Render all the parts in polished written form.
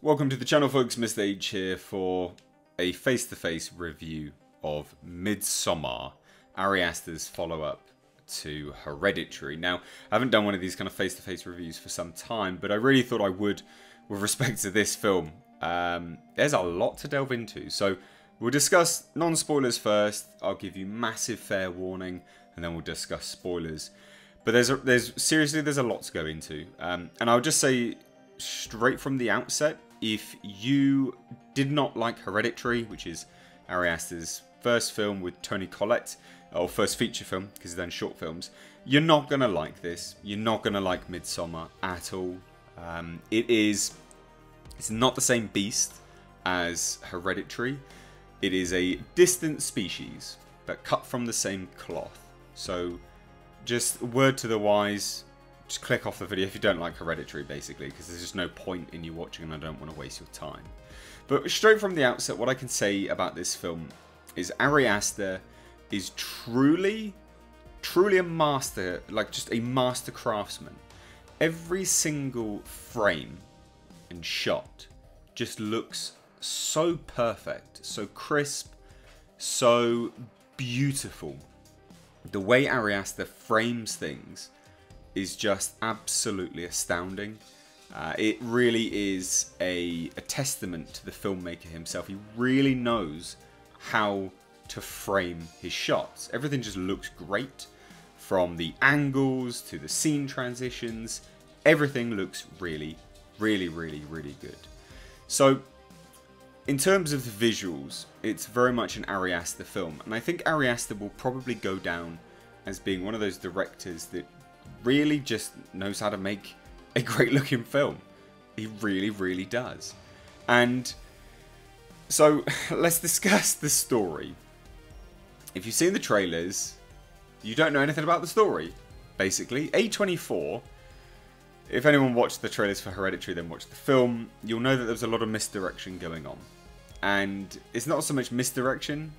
Welcome to the channel, folks. Mr. H here for a face-to-face review of Midsommar, Ari Aster's follow-up to Hereditary. Now, I haven't done one of these kind of face-to-face reviews for some time, but I really thought I would with respect to this film. There's a lot to delve into, so we'll discuss non-spoilers first. I'll give you massive fair warning, and then we'll discuss spoilers. But seriously, there's a lot to go into, and I'll just say straight from the outset, if you did not like Hereditary, which is Ari Aster's first film with Toni Collette, or first feature film, because he's done short films, you're not going to like this. You're not going to like Midsommar at all. It's not the same beast as Hereditary. It is a distant species, but cut from the same cloth. So, just word to the wise, just click off the video if you don't like Hereditary, basically, because there's just no point in you watching and I don't want to waste your time. But straight from the outset, what I can say about this film is Ari Aster is truly a master, like just a master craftsman. Every single frame and shot just looks so perfect, so crisp, so beautiful. The way Ari Aster frames things is just absolutely astounding. It really is a testament to the filmmaker himself. He really knows how to frame his shots. Everything just looks great, from the angles to the scene transitions. Everything looks really good. So, in terms of the visuals, it's very much an Ari Aster film, and I think Ari Aster will probably go down as being one of those directors that really just knows how to make a great looking film. He really does. And so let's discuss the story. If you've seen the trailers, you don't know anything about the story, basically. A24, if anyone watched the trailers for Hereditary then watched the film, you'll know that there's a lot of misdirection going on. And it's not so much misdirection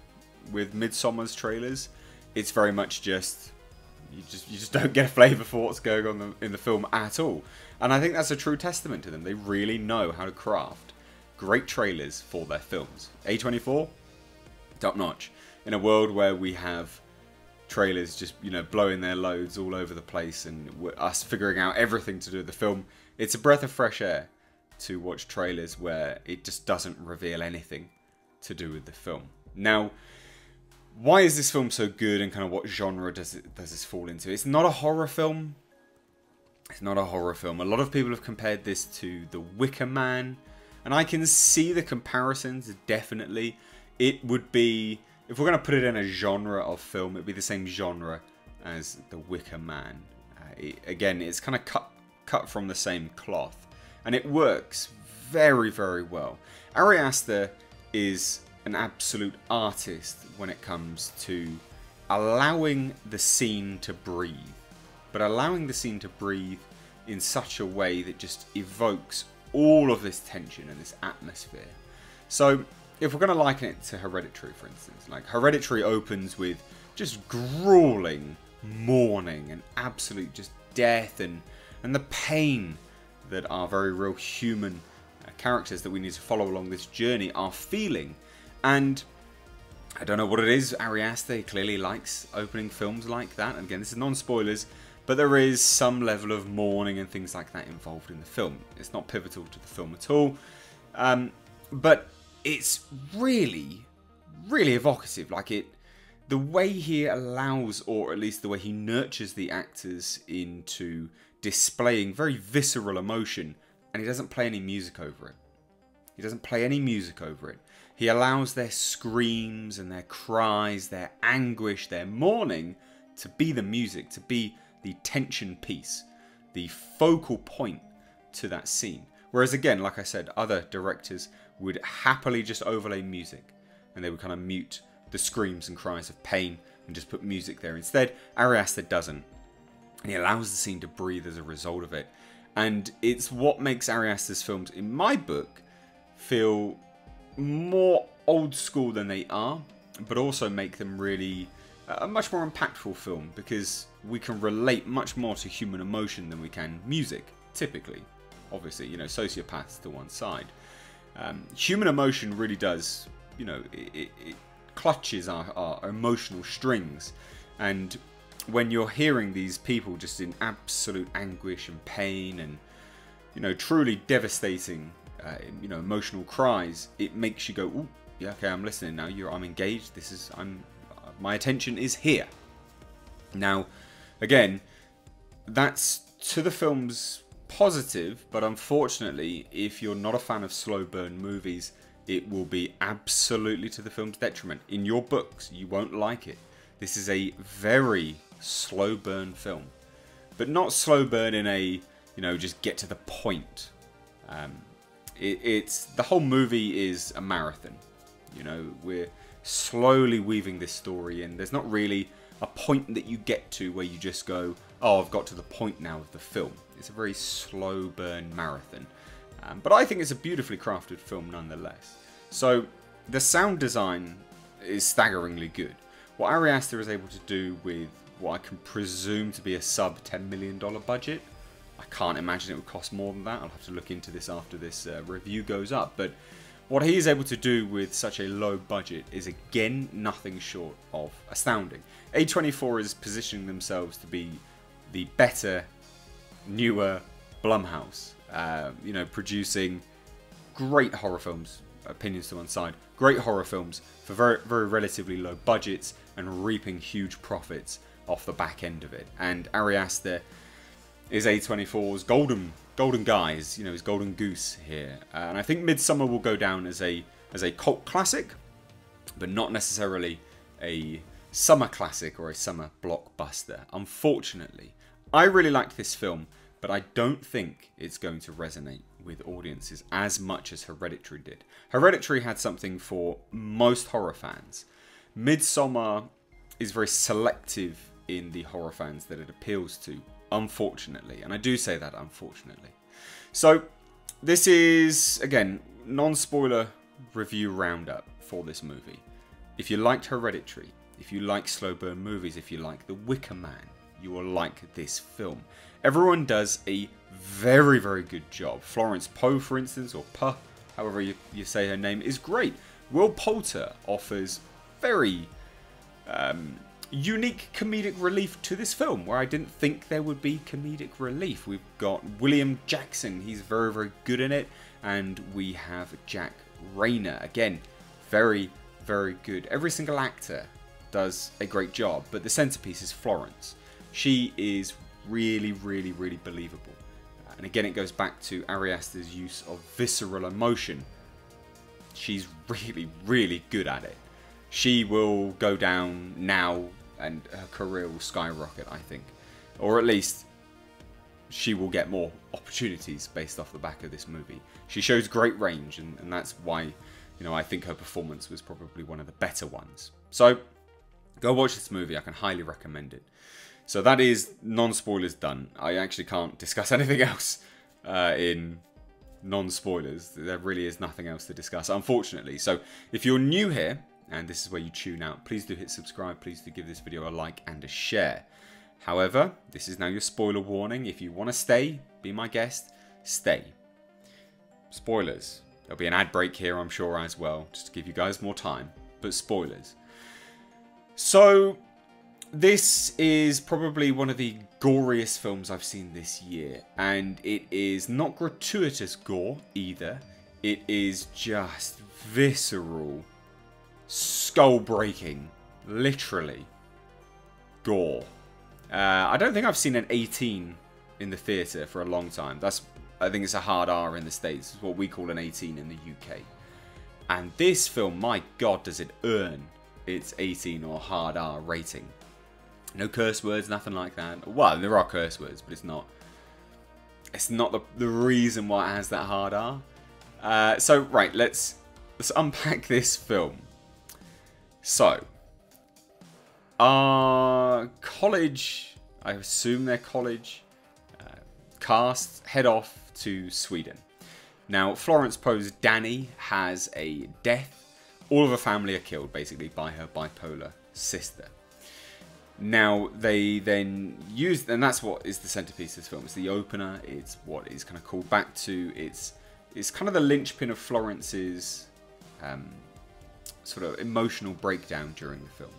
with Midsommar's trailers, it's very much just you just don't get a flavour for what's going on in the film at all. And I think that's a true testament to them. They really know how to craft great trailers for their films. A24, top notch. In a world where we have trailers just, blowing their loads all over the place and us figuring out everything to do with the film, it's a breath of fresh air to watch trailers where it just doesn't reveal anything to do with the film. Now, why is this film so good, and kind of what genre does this fall into? It's not a horror film. It's not a horror film. A lot of people have compared this to The Wicker Man, and I can see the comparisons, definitely. It would be, if we're going to put it in a genre of film, it'd be the same genre as The Wicker Man. Again, it's kind of cut from the same cloth, and it works very well. Ari Aster is an absolute artist when it comes to allowing the scene to breathe, but allowing the scene to breathe in such a way that just evokes all of this tension and this atmosphere. So if we're going to liken it to Hereditary, for instance, like Hereditary opens with just grueling mourning and absolute just death and the pain that our very real human characters that we need to follow along this journey are feeling. And I don't know what it is, Ari Aster clearly likes opening films like that. And again, this is non-spoilers, but there is some level of mourning and things like that involved in the film. It's not pivotal to the film at all, but it's really evocative. The way he allows, or at least the way he nurtures the actors into displaying very visceral emotion, and he doesn't play any music over it. He doesn't play any music over it. He allows their screams and their cries, their anguish, their mourning to be the music, to be the tension piece, the focal point to that scene. Whereas again, like I said, other directors would happily just overlay music and they would kind of mute the screams and cries of pain and just put music there instead. Ari Aster doesn't. And he allows the scene to breathe as a result of it. And it's what makes Ari Aster's films, in my book, feel more old school than they are, but also make them really a much more impactful film, because we can relate much more to human emotion than we can music, typically. Obviously, sociopaths to one side. Human emotion really does, you know, it clutches our emotional strings. And when you're hearing these people just in absolute anguish and pain and, you know, truly devastating, you know, emotional cries, it makes you go, ooh, yeah, okay, I'm listening now. I'm engaged. My attention is here. Now, again, that's to the film's positive, but unfortunately, if you're not a fan of slow burn movies, it will be absolutely to the film's detriment. In your books, you won't like it. This is a very slow burn film, but not slow burn in a, you know, just get to the point. It's the whole movie is a marathon. You know, we're slowly weaving this story in. There's not really a point that you get to where you just go, oh, I've got to the point now of the film. It's a very slow burn marathon. But I think it's a beautifully crafted film nonetheless. So the sound design is staggeringly good. What Ari Aster is able to do with what I can presume to be a sub $10 million budget, I can't imagine it would cost more than that. I'll have to look into this after this review goes up. But what he is able to do with such a low budget is, again, nothing short of astounding. A24 is positioning themselves to be the better, newer Blumhouse. You know, producing great horror films, opinions to one side, great horror films for very, very relatively low budgets and reaping huge profits off the back end of it. And Ari Aster is A24's golden guys, you know, his golden goose here. And I think MIDSOMMAR will go down as a cult classic, but not necessarily a summer classic or a summer blockbuster. Unfortunately, I really liked this film, but I don't think it's going to resonate with audiences as much as Hereditary did. Hereditary had something for most horror fans. MIDSOMMAR is very selective in the horror fans that it appeals to, unfortunately. And I do say that, unfortunately. So, this is, again, non-spoiler review roundup for this movie. If you liked Hereditary, if you like slow burn movies, if you like The Wicker Man, you will like this film. Everyone does a very, very good job. Florence Poe, for instance, or Puh, however you say her name, is great. Will Poulter offers very unique comedic relief to this film, where I didn't think there would be comedic relief. We've got William Jackson, he's very, very good in it, and we have Jack Rayner, again, very, very good. Every single actor does a great job, but the centerpiece is Florence. She is really, really, really believable. And again, it goes back to Ari Aster's use of visceral emotion. She's really, really good at it. She will go down now and her career will skyrocket, I think. Or at least she will get more opportunities based off the back of this movie. She shows great range, and that's why, you know, I think her performance was probably one of the better ones. So go watch this movie. I can highly recommend it. So that is non-spoilers done. I actually can't discuss anything else in non-spoilers. There really is nothing else to discuss, unfortunately. So if you're new here, and this is where you tune out, please do hit subscribe. Please do give this video a like and a share. However, this is now your spoiler warning. If you want to stay, be my guest, stay. Spoilers. There'll be an ad break here, I'm sure, as well, just to give you guys more time. But spoilers. So this is probably one of the goriest films I've seen this year, and it is not gratuitous gore either. It is just visceral, skull-breaking, literally, gore. I don't think I've seen an 18 in the theatre for a long time. I think it's a hard R in the States. It's what we call an 18 in the UK. And this film, my God, does it earn its 18 or hard R rating. No curse words, nothing like that. Well, there are curse words, but it's not the reason why it has that hard R. So, right, let's unpack this film. So, our college, I assume they're college, cast head off to Sweden. Now, Florence Poe's Danny has a death. All of her family are killed, basically, by her bipolar sister. Now, they then use, and that's what is the centerpiece of this film. It's the opener. It's what is kind of called back to. It's It's kind of the linchpin of Florence's sort of emotional breakdown during the film.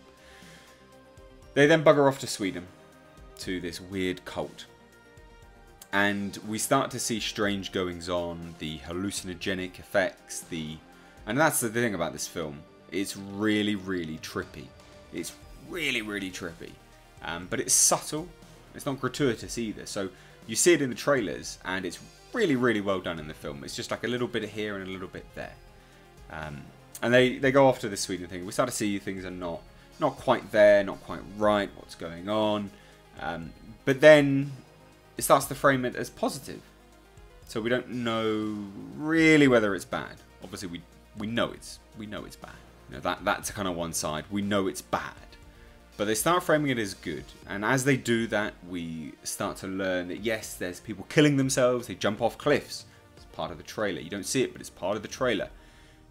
They then bugger off to Sweden, to this weird cult. And we start to see strange goings on, the hallucinogenic effects, and that's the thing about this film. It's really, really trippy. It's really, really trippy. But it's subtle. It's not gratuitous either. So you see it in the trailers, and it's really, really well done in the film. It's just like a little bit here and a little bit there. And they go off to the Sweden thing. We start to see things are not quite there, not quite right, what's going on. But then it starts to frame it as positive. So we don't know really whether it's bad. Obviously we know it's bad. You know, that's kind of one side. We know it's bad. But they start framing it as good. And as they do that, we start to learn that yes, there's people killing themselves, they jump off cliffs. It's part of the trailer. You don't see it, but it's part of the trailer.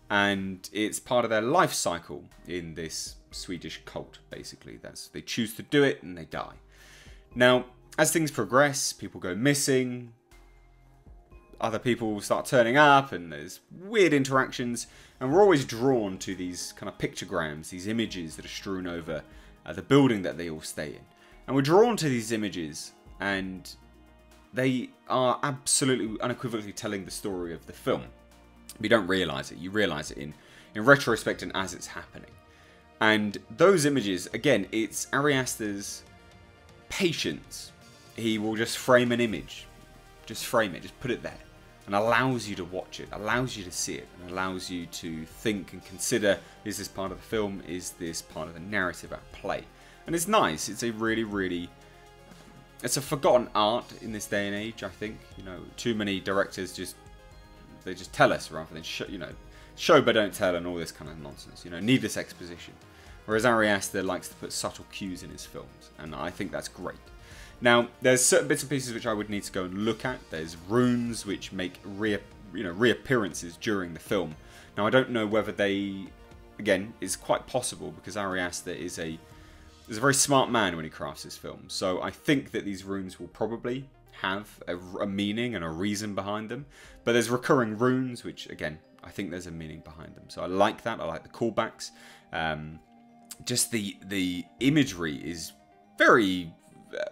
And it's part of their life cycle in this Swedish cult, basically. They choose to do it and they die. Now, as things progress, people go missing, other people start turning up, and there's weird interactions, and we're always drawn to these kind of pictograms, these images that are strewn over the building that they all stay in. And we're drawn to these images, and they are absolutely unequivocally telling the story of the film. You don't realise it. You realise it in retrospect and as it's happening. And those images, again, it's Ari Aster's patience. He will just frame an image. Just frame it. Just put it there. And allows you to watch it. Allows you to see it. And allows you to think and consider, is this part of the film? Is this part of the narrative at play? And it's nice. It's a really, really... It's a forgotten art in this day and age, I think. You know, too many directors they just tell us rather than show but don't tell and all this kind of nonsense. You know, needless exposition. Whereas Ari Aster likes to put subtle cues in his films, and I think that's great. Now, there's certain bits and pieces which I would need to go and look at. There's runes which make reappearances during the film. Now, I don't know whether they, again, it's quite possible because Ari Aster is a very smart man when he crafts his films. So I think that these runes will probably have a meaning and a reason behind them. But there's recurring runes, which, again, I think there's a meaning behind them. So I like that. I like the callbacks. Just the imagery is very,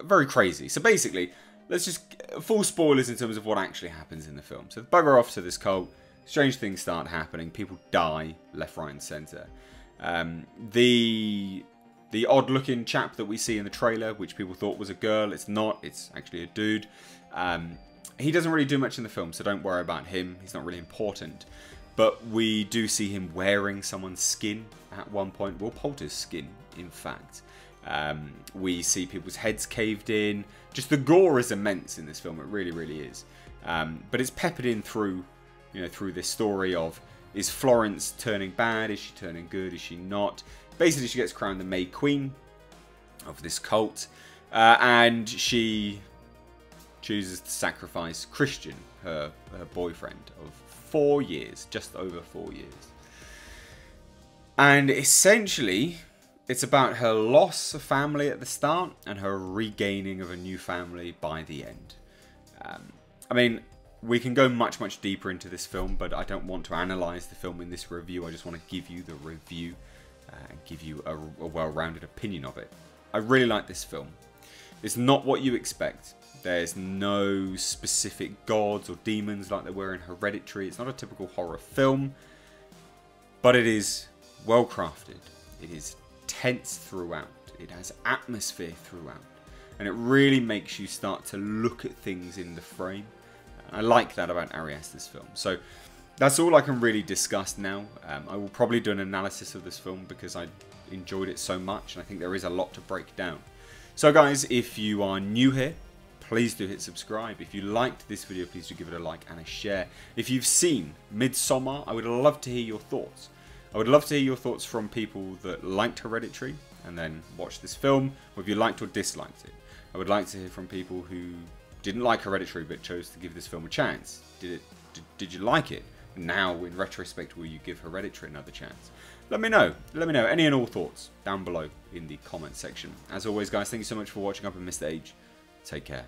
very crazy. So basically, let's just... Full spoilers in terms of what actually happens in the film. So bugger off to this cult. Strange things start happening. People die left, right and centre. The odd-looking chap that we see in the trailer, which people thought was a girl, it's not. It's actually a dude. He doesn't really do much in the film, so don't worry about him. He's not really important. But we do see him wearing someone's skin at one point. Will Poulter's skin, in fact. We see people's heads caved in. Just the gore is immense in this film. It really, really is. But it's peppered in through, through this story of, is Florence turning bad? Is she turning good? Is she not? Basically, she gets crowned the May Queen of this cult. And she chooses to sacrifice Christian, her boyfriend of 4 years. Just over 4 years. And essentially, it's about her loss of family at the start and her regaining of a new family by the end. I mean, we can go much, much deeper into this film, but I don't want to analyse the film in this review. I just want to give you the review and give you a well-rounded opinion of it. I really like this film. It's not what you expect. There's no specific gods or demons like there were in Hereditary. It's not a typical horror film, but it is well crafted. It is tense throughout. It has atmosphere throughout. And it really makes you start to look at things in the frame. I like that about Ari Aster's film. So that's all I can really discuss now. I will probably do an analysis of this film because I enjoyed it so much. And I think there is a lot to break down. So guys, if you are new here, please do hit subscribe. If you liked this video, please do give it a like and a share. If you've seen MIDSOMMAR, I would love to hear your thoughts. I would love to hear your thoughts from people that liked Hereditary and then watched this film, or if you liked or disliked it. I would like to hear from people who didn't like Hereditary but chose to give this film a chance. Did you like it? Now, in retrospect, will you give Hereditary another chance? Let me know. Let me know any and all thoughts down below in the comment section. As always, guys, thank you so much for watching. I've been Mr. H. Take care.